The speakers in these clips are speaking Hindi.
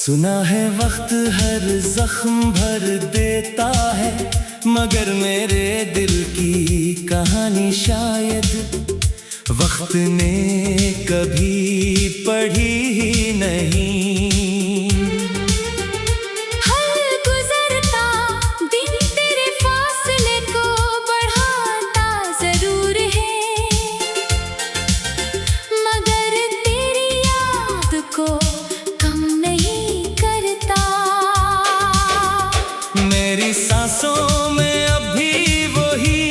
सुना है वक्त हर जख्म भर देता है, मगर मेरे दिल की कहानी शायद वक्त ने कभी पढ़ी ही नहीं। मेरी सांसों में अभी वही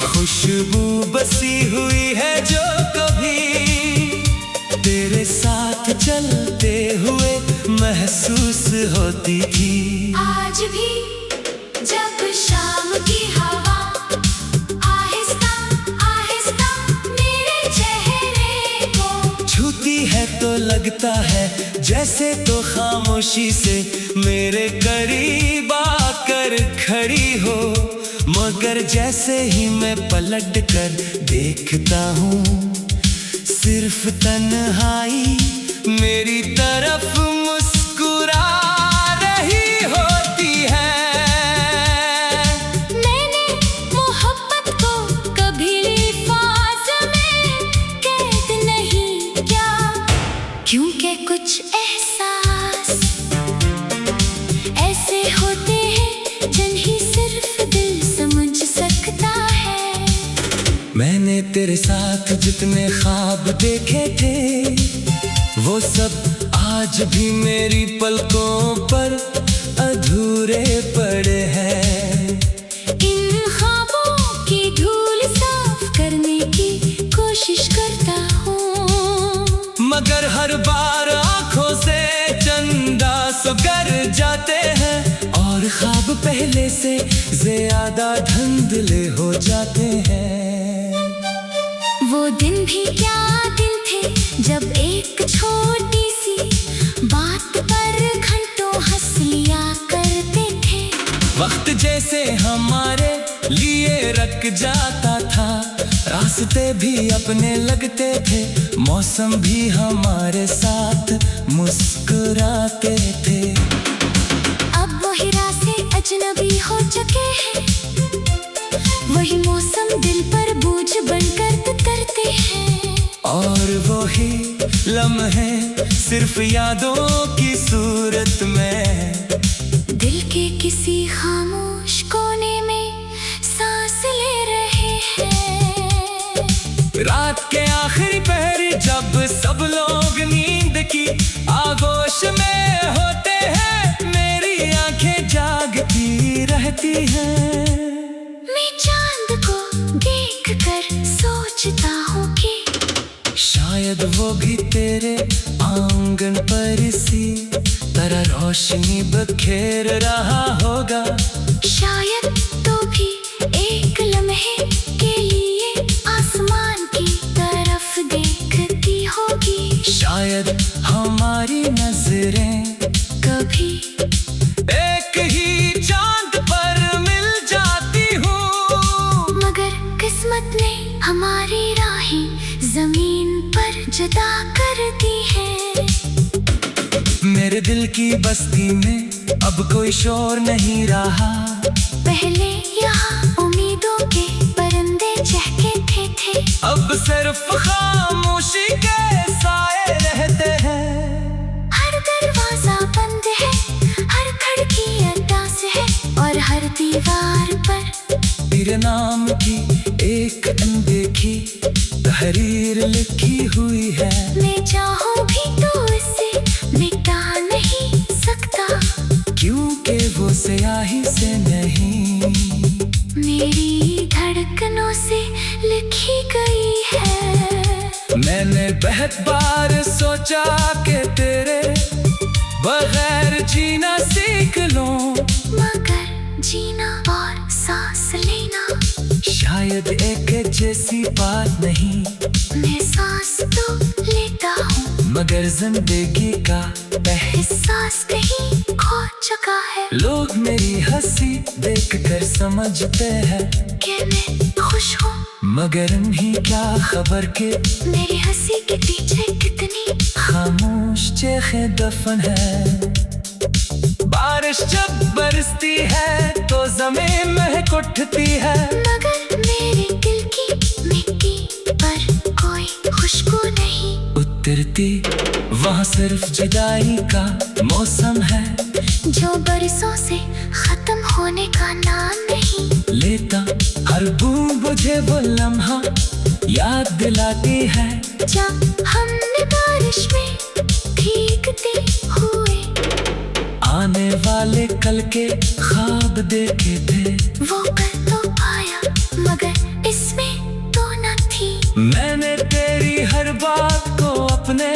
खुशबू बसी हुई है जो कभी तेरे साथ चलते हुए महसूस होती थी। आज भी जब शाम की हवा आहिस्ता आहिस्ता मेरे चेहरे को छूती है तो लगता है जैसे तो खामोशी से मेरे करीब आकर खड़ी हो, मगर जैसे ही मैं पलट कर देखता हूँ सिर्फ तन्हाई मेरी तरफ मुस्कुरा रही होती है। मैंने मोहब्बत को कभी लिफाज में कैद नहीं किया, क्योंकि कुछ एहसास ऐसे होते हैं जिन्हें सिर्फ दिल समझ सकता है। मैंने तेरे साथ जितने ख्वाब देखे थे वो सब आज भी मेरी पलकों पर अधूरे पड़े हैं। इन ख्वाबों की धूल साफ करने की कोशिश करता हूँ, मगर हर बार आंखों से चंदा सुकर जाते हैं और ख्वाब पहले से ज्यादा धुंधले हो जाते हैं। वो दिन भी क्या दिन थे जब एक छोटी सी बात पर घंटों हंस लिया करते थे। वक्त जैसे हमारे लिए रक जाता था, रास्ते भी अपने लगते थे, मौसम भी हमारे साथ मुस्कुराते थे। अब वही रास्ते अजनबी हो चुके हैं, वही मौसम दिल पर बोझ बनकर उतरते हैं, और वही लम्हे सिर्फ यादों की सूरत में दिल के किसी खामोश कोने में सांस ले रहे हैं। रात के आखिरी पहर जब सब लोग नींद की आगोश में होते हैं, मेरी आंखें जागती रहती हैं। मैं चांद को देखकर सोचता हूँ कि शायद वो भी तेरे आंगन पर इसी तरह रोशनी बखेर रहा होगा। शायद तो भी एक लम्हे के लिए आसमान की तरफ देखती होगी। शायद हमारी नजरें कभी एक ही चांद पर मिल जाती हूँ, मगर किस्मत ने हमारी राहें जमीन पर जुदा कर दी है। मेरे दिल की बस्ती में अब कोई शोर नहीं रहा, पहले यहाँ उम्मीदों के परिंदे चहकते थे, अब सिर्फ खामोशी के साए रहते हैं। हर दरवाजा बंद है, हर खिड़की अदास है, और हर दीवार पर तेरे नाम की एक अनदेखी तहरीर लिखी हुई है। मैं चाहूँ भी तो इसे मिटा नहीं सकता, क्योंकि वो स्याही से नहीं मेरी धड़कनों से लिखी गई है। मैंने बहुत बार सोचा कि तेरे बगैर जीना सीख लूं, मगर जीना और सांस लेना शायद एक जैसी बात नहीं। मैं सांस तो लेता हूँ, मगर जिंदगी का एहसास कहीं खो चुका है। लोग मेरी हंसी देखकर समझते हैं कि मैं खुश हूँ, मगर इन्हीं क्या खबर के मेरी हंसी के पीछे कितनी खामोश चेखे दफन है। बारिश जब बरसती है तो जमीन महक उठती है, मगर मेरे दिल की मिट्टी पर कोई खुशबू नहीं उतरती। वहाँ सिर्फ जुदाई का मौसम है, जो बरसों से खत्म होने का नाम नहीं लेता। हर बूंद मुझे वो लम्हा याद दिलाती है, जब हमने बारिश में भीगते हुए आने वाले कल के ख्वाब देखे थे। वो कल तो आया मगर इसमें तो न थी। मैंने तेरी हर बात को अपने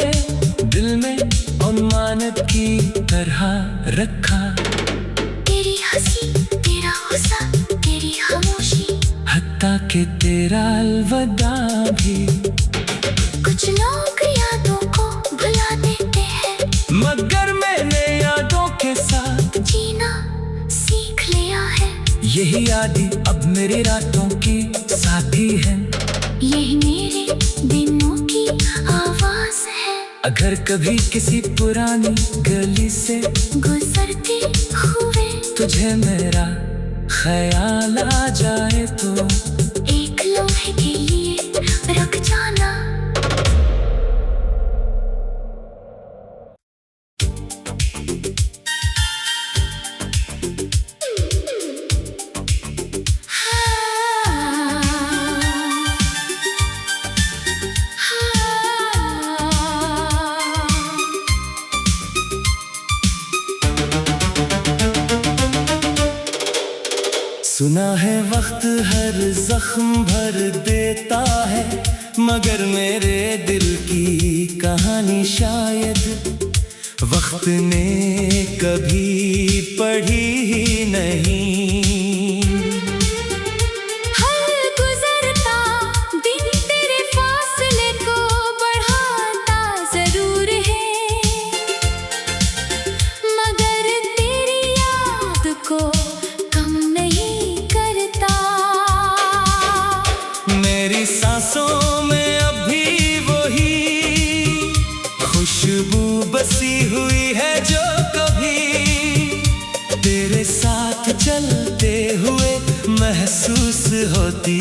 दिल में अमानत की तरह रखा। तेरी हंसी, तेरा गुस्सा, तेरी खामोशी, हत्ता के तेरा अलविदा भी। कुछ लोग यादों को भुला देते हैं, मगर मैंने यादों के साथ जीना सीख लिया है। यही यादें अब मेरी रातों की साथी है। यही मेरे दिनों की आवाज है। अगर कभी किसी पुरानी गली से गुजरते हुए तुझे मेरा ख्याल आ जाए तो एक लम्हे के लिए रुक जाना। सुना है वक्त हर जख्म भर देता है, मगर मेरे दिल की कहानी शायद वक्त ने कभी पढ़ी ही नहीं। हर गुजरता दिन तेरे फासले को बढ़ाता जरूर है, मगर तेरी याद को कम नहीं करता। मेरी सांसों में अभी वही खुशबू बसी हुई है, जो कभी तेरे साथ चलते हुए महसूस होती।